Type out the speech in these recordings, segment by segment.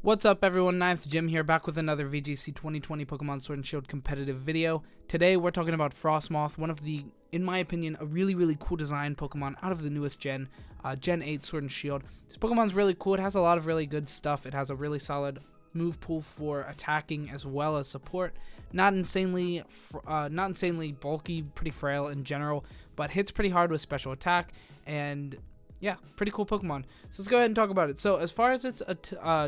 What's up everyone, Ninth Jim here, back with another VGC 2020 Pokemon Sword and Shield competitive video. Today we're talking about Frosmoth, one of the, in my opinion, a really cool design Pokemon out of the newest gen, Gen 8 Sword and Shield. This Pokemon's really cool, it has a lot of really good stuff, it has a really solid move pool for attacking as well as support. Not insanely bulky, pretty frail in general, but hits pretty hard with special attack, and yeah, pretty cool Pokemon. So let's go ahead and talk about it. So as far as its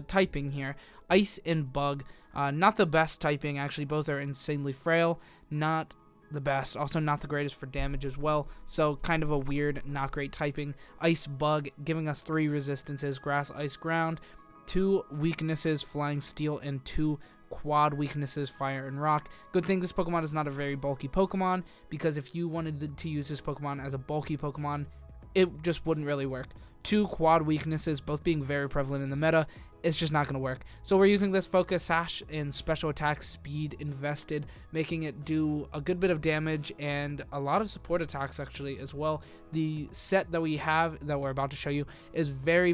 typing here, Ice and Bug, not the best typing, actually. Both are insanely frail, not the best, also not the greatest for damage as well, so kind of a weird, not great typing. Ice Bug giving us 3 resistances, Grass, Ice, Ground, 2 weaknesses, Flying, Steel, and 2 quad weaknesses, Fire and Rock. Good thing this Pokemon is not a very bulky Pokemon, because if you wanted to use this Pokemon as a bulky Pokemon, it just wouldn't really work. 2 quad weaknesses, both being very prevalent in the meta, it's just not going to work. So we're using this Focus Sash and Special Attack Speed invested, making it do a good bit of damage and a lot of support attacks actually as well. The set that we have, that we're about to show you, is very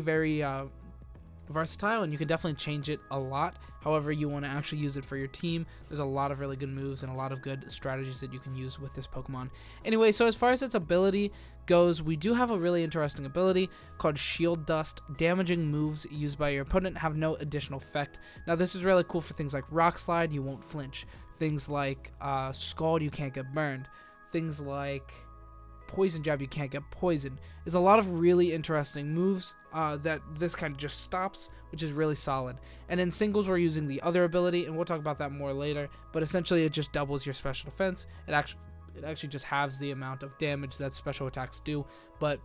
versatile, and you can definitely change it a lot however you want to actually use it for your team. There's a lot of really good moves and a lot of good strategies that you can use with this Pokemon. Anyway, so as far as its ability goes, we do have a really interesting ability called Shield Dust. Damaging moves used by your opponent have no additional effect. Now this is really cool for things like Rock Slide, you won't flinch. Things like Scald, you can't get burned. Things like Poison Jab, you can't get poisoned. There's a lot of really interesting moves that this kind of just stops, which is really solid. And in singles, we're using the other ability, and we'll talk about that more later, but essentially it just doubles your special defense. It actually just halves the amount of damage that special attacks do, but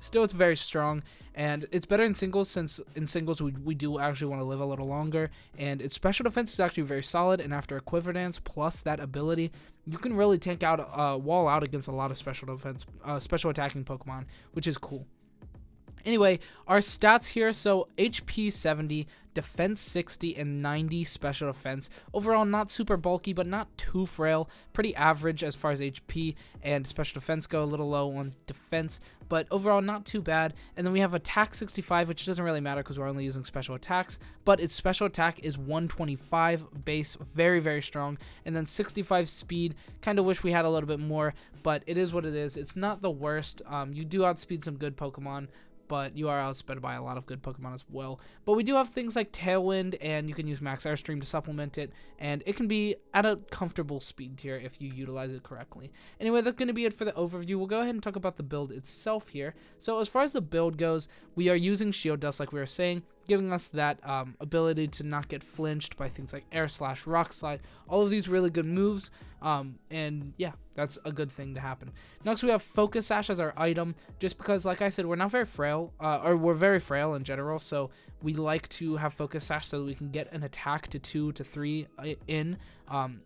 still it's very strong, and it's better in singles, since in singles we do actually want to live a little longer, and its special defense is actually very solid, and after a Quiver Dance plus that ability, you can really tank out wall out against a lot of special attacking Pokemon, which is cool. Anyway, our stats here, so HP 70, defense 60, and 90 special defense. Overall, not super bulky, but not too frail. Pretty average as far as HP and special defense go, a little low on defense, but overall not too bad. And then we have attack 65, which doesn't really matter because we're only using special attacks, but its special attack is 125 base, very strong. And then 65 speed, kind of wish we had a little bit more, but it is what it is. It's not the worst. You do outspeed some good Pokemon, but you are outsped by a lot of good Pokemon as well. But we do have things like Tailwind, and you can use Max Airstream to supplement it, and it can be at a comfortable speed tier if you utilize it correctly. Anyway, that's going to be it for the overview. We'll go ahead and talk about the build itself here. So as far as the build goes, we are using Shield Dust like we were saying, giving us that ability to not get flinched by things like Air Slash, Rock Slide, all of these really good moves, and yeah, that's a good thing to happen. Next we have Focus Sash as our item, just because like I said, we're not very frail, or we're very frail in general, so we like to have Focus Sash so that we can get an attack to 2 to 3 in,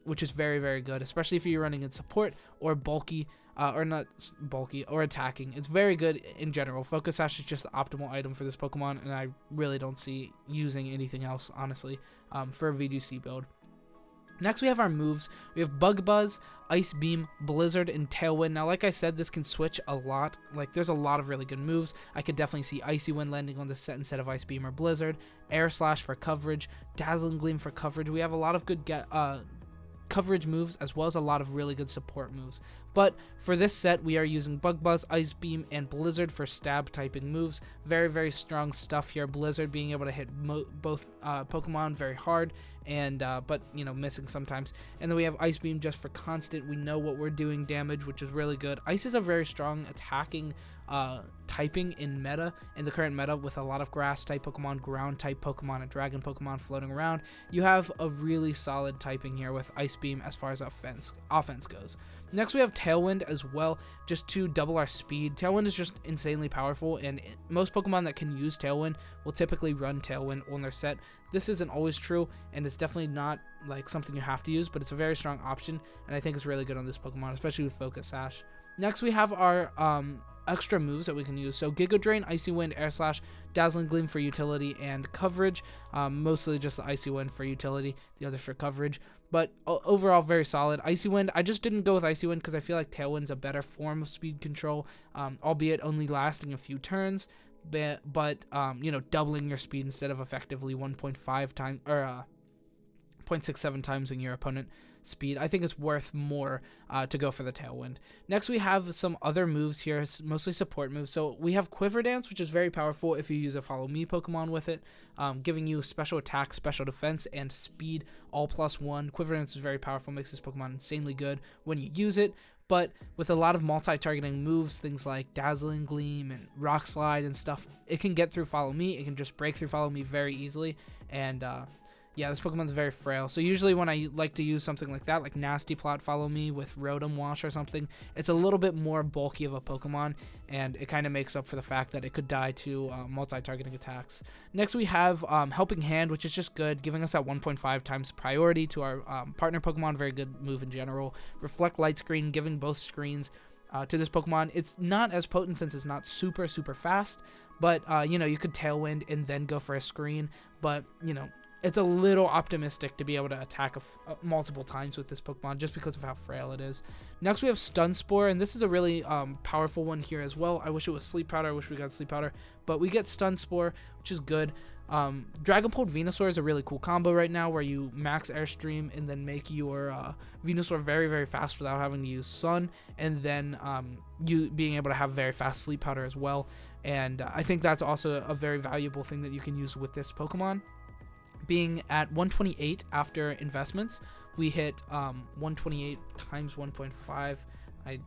which is very good, especially if you're running in support or bulky, or not bulky, or attacking. It's very good in general. Focus Sash is just the optimal item for this Pokemon, and I really don't see using anything else, honestly, for a VGC build. Next we have our moves. We have Bug Buzz, Ice Beam, Blizzard, and Tailwind. Now like I said, this can switch a lot. Like there's a lot of really good moves. I could definitely see Icy Wind landing on the set instead of Ice Beam or Blizzard. Air Slash for coverage, Dazzling Gleam for coverage. We have a lot of good coverage moves as well as a lot of really good support moves. But for this set, we are using Bug Buzz, Ice Beam, and Blizzard for stab typing moves. Very strong stuff here. Blizzard being able to hit both Pokemon very hard, and but you know, missing sometimes. And then we have Ice Beam just for constant. We know what we're doing damage, which is really good. Ice is a very strong attacking typing in the current meta, with a lot of grass type Pokemon, ground type Pokemon, and dragon Pokemon floating around. You have a really solid typing here with Ice Beam as far as offense goes. Next we have Tailwind as well, just to double our speed. Tailwind is just insanely powerful, and most Pokemon that can use Tailwind will typically run Tailwind on their set. This isn't always true, and it's definitely not like something you have to use, but it's a very strong option, and I think it's really good on this Pokemon, especially with Focus Sash. Next we have our extra moves that we can use. So Giga Drain, Icy Wind, Air Slash, Dazzling Gleam for utility and coverage. Mostly just the Icy Wind for utility, the others for coverage. But overall, very solid. Icy Wind, I just didn't go with Icy Wind because I feel like Tailwind's a better form of speed control, albeit only lasting a few turns. but you know, doubling your speed instead of effectively 1.5 times or 0.67 times in your opponent speed. I think it's worth more to go for the Tailwind. Next, we have some other moves here, mostly support moves. So we have Quiver Dance, which is very powerful if you use a Follow Me Pokemon with it, giving you special attack, special defense, and speed all +1. Quiver Dance is very powerful, makes this Pokemon insanely good when you use it. But with a lot of multi-targeting moves, things like Dazzling Gleam and Rock Slide and stuff, it can get through Follow Me. It can just break through Follow Me very easily. And yeah, this Pokemon's very frail. So usually when I like to use something like that, like Nasty Plot Follow Me with Rotom Wash or something, it's a little bit more bulky of a Pokemon, and it kind of makes up for the fact that it could die to multi-targeting attacks. Next we have Helping Hand, which is just good, giving us that 1.5 times priority to our partner Pokemon. Very good move in general. Reflect Light Screen, giving both screens to this Pokemon. It's not as potent since it's not super fast, but you know, you could Tailwind and then go for a screen, but you know, it's a little optimistic to be able to attack multiple times with this Pokemon just because of how frail it is. Next we have Stun Spore, and this is a really powerful one here as well. I wish it was Sleep Powder. I wish we got Sleep Powder, but we get Stun Spore, which is good. Dragapult Venusaur is a really cool combo right now where you max Airstream and then make your Venusaur very fast without having to use Sun, and then you being able to have very fast Sleep Powder as well. And I think that's also a very valuable thing that you can use with this Pokemon. Being at 128 after investments, we hit 128 times 1.5. I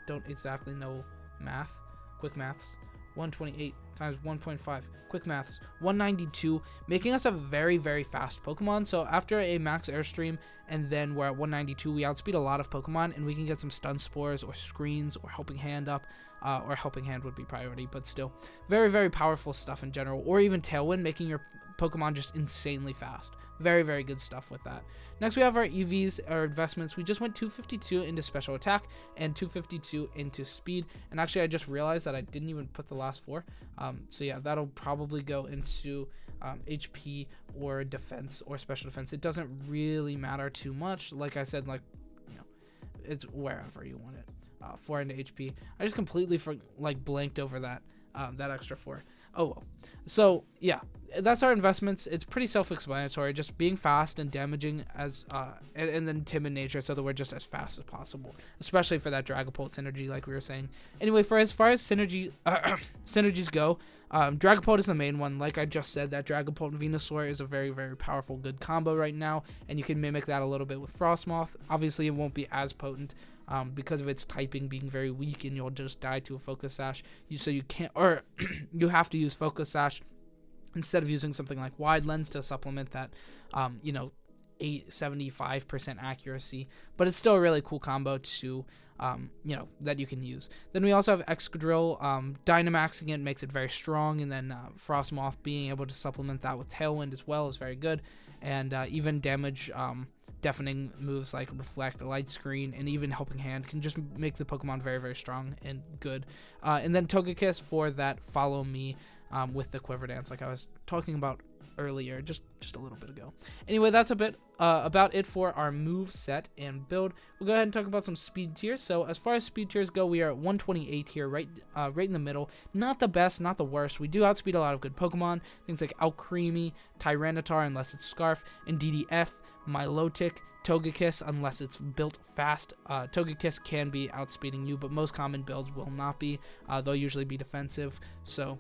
don't exactly know math. Quick maths. 128 times 1.5. Quick maths. 192, making us a very fast Pokemon. So after a max Airstream and then we're at 192, we outspeed a lot of Pokemon, and we can get some Stun Spores or Screens or Helping Hand up. Or Helping Hand would be priority, but still very powerful stuff in general. Or even Tailwind, making your Pokemon just insanely fast. Very good stuff with that. Next we have our EVs, our investments. We just went 252 into special attack and 252 into speed, and actually I just realized that I didn't even put the last 4, so yeah, that'll probably go into HP or defense or special defense. It doesn't really matter too much. Like I said, like, you know, it's wherever you want it. 4 into HP. I just completely blanked over that that extra 4. Oh well. So yeah, that's our investments. It's pretty self-explanatory, just being fast and damaging as and then timid nature, so that we're just as fast as possible, especially for that Dragapult synergy like we were saying. Anyway, for as far as synergies go, Dragapult is the main one. Like I just said, that Dragapult and Venusaur is a very powerful good combo right now, and you can mimic that a little bit with Frosmoth. Obviously it won't be as potent because of its typing being very weak, and you'll just die to a Focus Sash. So you can't, or you have to use Focus Sash instead of using something like Wide Lens to supplement that, you know, 75% accuracy. But it's still a really cool combo to, you know, that you can use. Then we also have Excadrill. Dynamaxing it makes it very strong, and then Frosmoth being able to supplement that with Tailwind as well is very good. And even damage deafening moves like Reflect, Light Screen, and even Helping Hand can just make the Pokemon very strong and good. And then Togekiss for that Follow Me with the Quiver Dance, like I was talking about earlier, just a little bit ago. Anyway, that's a bit about it for our move set and build. We'll go ahead and talk about some speed tiers. So as far as speed tiers go, we are at 128 here, right in the middle. Not the best, not the worst. We do outspeed a lot of good Pokemon, things like Alcremie, Tyranitar unless it's Scarf, and DDF, Milotic, Togekiss unless it's built fast. Togekiss can be outspeeding you, but most common builds will not be. They'll usually be defensive, so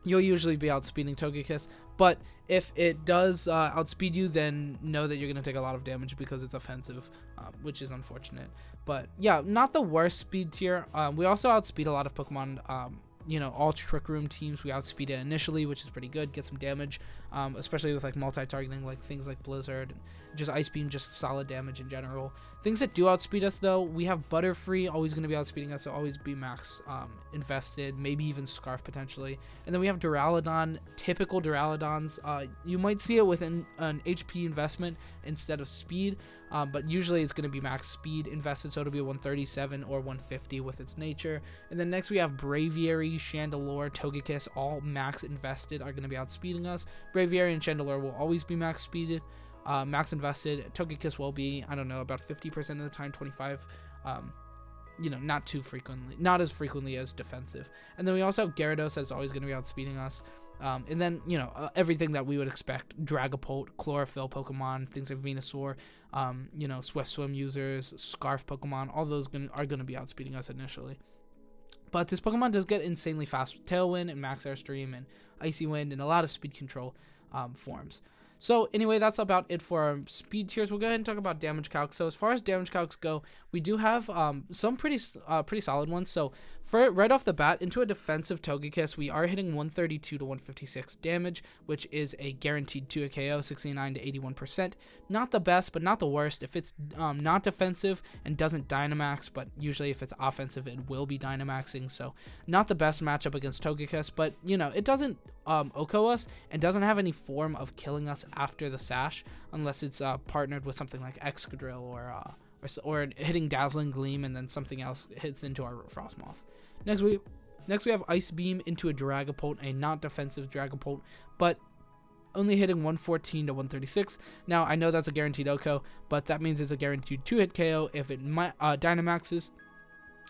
you'll usually be outspeeding Togekiss. But if it does outspeed you, then know that you're going to take a lot of damage because it's offensive, which is unfortunate. But yeah, not the worst speed tier. We also outspeed a lot of Pokemon. You know, all Trick Room teams, we outspeed it initially, which is pretty good. Get some damage, especially with like multi-targeting, like things like Blizzard, and just Ice Beam, just solid damage in general. Things that do outspeed us though, we have Butterfree, always going to be outspeeding us, so always be max invested, maybe even Scarf potentially. And then we have Duraludon, typical Duraludons. You might see it with an HP investment instead of speed, but usually it's going to be max speed invested, so it'll be 137 or 150 with its nature. And then next we have Braviary, Chandelure, Togekiss, all max invested, are going to be outspeeding us. Braviary and Chandelure will always be max speeded. Max invested. Togekiss will be, I don't know, about 50% of the time, 25 not as frequently as defensive. And then we also have Gyarados that's always going to be outspeeding us. And then, everything that we would expect: Dragapult, Chlorophyll Pokemon, things like Venusaur, Swift Swim users, Scarf Pokemon, all those are going to be outspeeding us initially. But this Pokemon does get insanely fast with Tailwind and Max Airstream and Icy Wind and a lot of speed control forms. So anyway, that's about it for our speed tiers. We'll go ahead and talk about damage calcs. So as far as damage calcs go, we do have some pretty solid ones. So for right off the bat, into a defensive Togekiss, we are hitting 132 to 156 damage, which is a guaranteed 2 KO, 69 to 81%. Not the best, but not the worst. If it's not defensive and doesn't Dynamax, but usually if it's offensive, it will be Dynamaxing. So not the best matchup against Togekiss, but it doesn't OHKO us and doesn't have any form of killing us after the Sash, unless it's partnered with something like Excadrill or hitting Dazzling Gleam and then something else hits into our Frosmoth. Next we have Ice Beam into a Dragapult, a not defensive Dragapult, but only hitting 114 to 136. Now I know that's a guaranteed OHKO, but that means it's a guaranteed 2-hit KO if it Dynamaxes.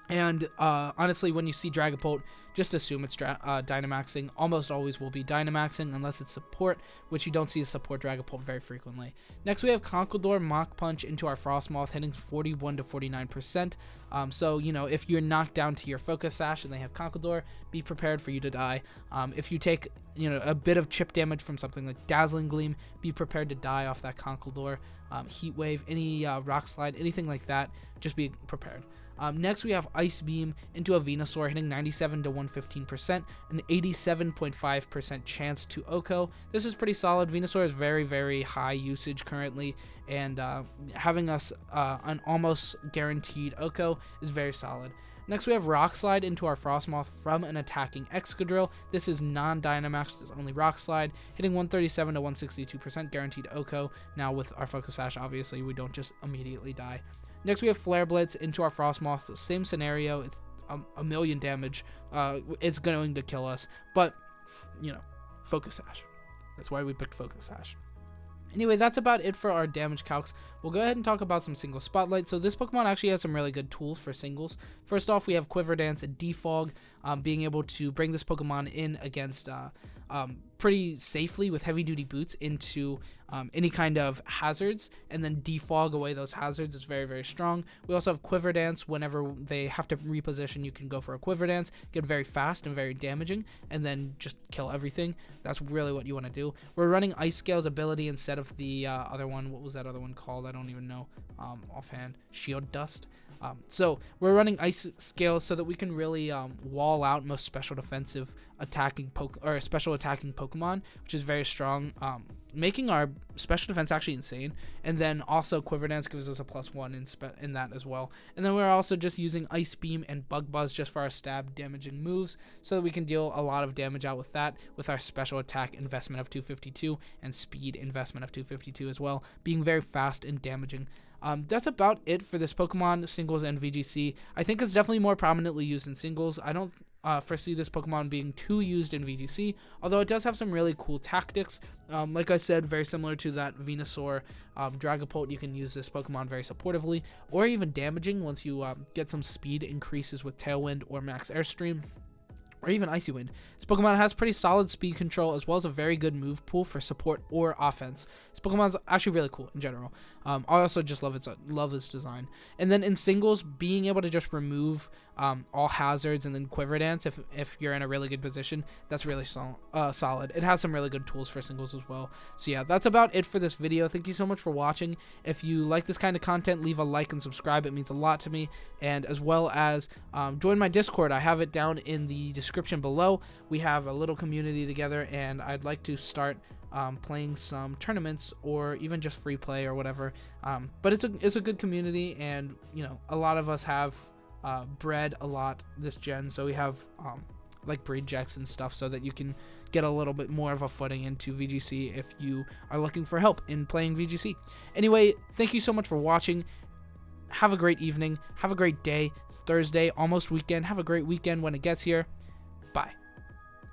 And honestly, when you see Dragapult, just assume it's Dynamaxing. Almost always will be Dynamaxing unless it's support, which you don't see as support Dragapult very frequently. Next, we have Conkeldurr Mach Punch into our Frosmoth, hitting 41 to 49%. So, if you're knocked down to your Focus Sash and they have Conkeldurr, be prepared for you to die. If you take, a bit of chip damage from something like Dazzling Gleam, be prepared to die off that Conkeldurr. Heat Wave, any Rock Slide, anything like that, just be prepared. Next, we have Ice Beam into a Venusaur, hitting 97 to 115%, an 87.5% chance to OHKO. This is pretty solid. Venusaur is very, very high usage currently, and having us an almost guaranteed OHKO is very solid. Next, we have Rock Slide into our Frosmoth from an attacking Excadrill. This is non-Dynamax, it's only Rock Slide, hitting 137 to 162% guaranteed OHKO. Now, with our Focus Sash, obviously, we don't just immediately die. Next, we have Flare Blitz into our Frosmoth. The same scenario. It's a million damage. It's going to kill us. But, Focus Sash. That's why we picked Focus Sash. Anyway, that's about it for our damage calcs. We'll go ahead and talk about some single spotlight. So this Pokemon actually has some really good tools for singles. First off, we have Quiver Dance and Defog, being able to bring this Pokemon in against pretty safely with heavy duty boots into any kind of hazards, and then defog away those hazards is very, very strong. We also have Quiver Dance. Whenever they have to reposition, you can go for a Quiver Dance, get very fast and very damaging, and then just kill everything. That's really what you want to do. We're running Ice Scale's ability instead of the other one. What was that other one called? I don't even know offhand. Shield Dust. So we're running Ice Scale so that we can really wall out most special defensive special attacking Pokemon, which is very strong, making our special defense actually insane. And then also Quiver Dance gives us a +1 in that as well. And then we're also just using Ice Beam and Bug Buzz just for our stab damaging moves, so that we can deal a lot of damage out with that, with our special attack investment of 252 and speed investment of 252 as well, being very fast and damaging. That's about it for this Pokemon, singles and VGC. I think it's definitely more prominently used in singles. I don't foresee this Pokemon being too used in VGC, although it does have some really cool tactics. Like I said, very similar to that Venusaur Dragapult, you can use this Pokemon very supportively, or even damaging once you get some speed increases with Tailwind or Max Airstream, or even Icy Wind. This Pokemon has pretty solid speed control as well as a very good move pool for support or offense. This Pokemon's actually really cool in general. I also just love its design. And then in singles, being able to just remove all hazards and then Quiver Dance if you're in a really good position, that's really solid. It has some really good tools for singles as well. So yeah, that's about it for this video. Thank you so much for watching. If you like this kind of content, leave a like and subscribe. It means a lot to me. And as well as join my Discord. I have it down in the description below. We have a little community together, and I'd like to start playing some tournaments or even just free play or whatever. But it's a good community, and a lot of us have bred a lot this gen, so we have like breed checks and stuff, so that you can get a little bit more of a footing into VGC if you are looking for help in playing VGC. Anyway, thank you so much for watching. Have a great evening. Have a great day. It's Thursday, almost weekend. Have a great weekend when it gets here. Bye.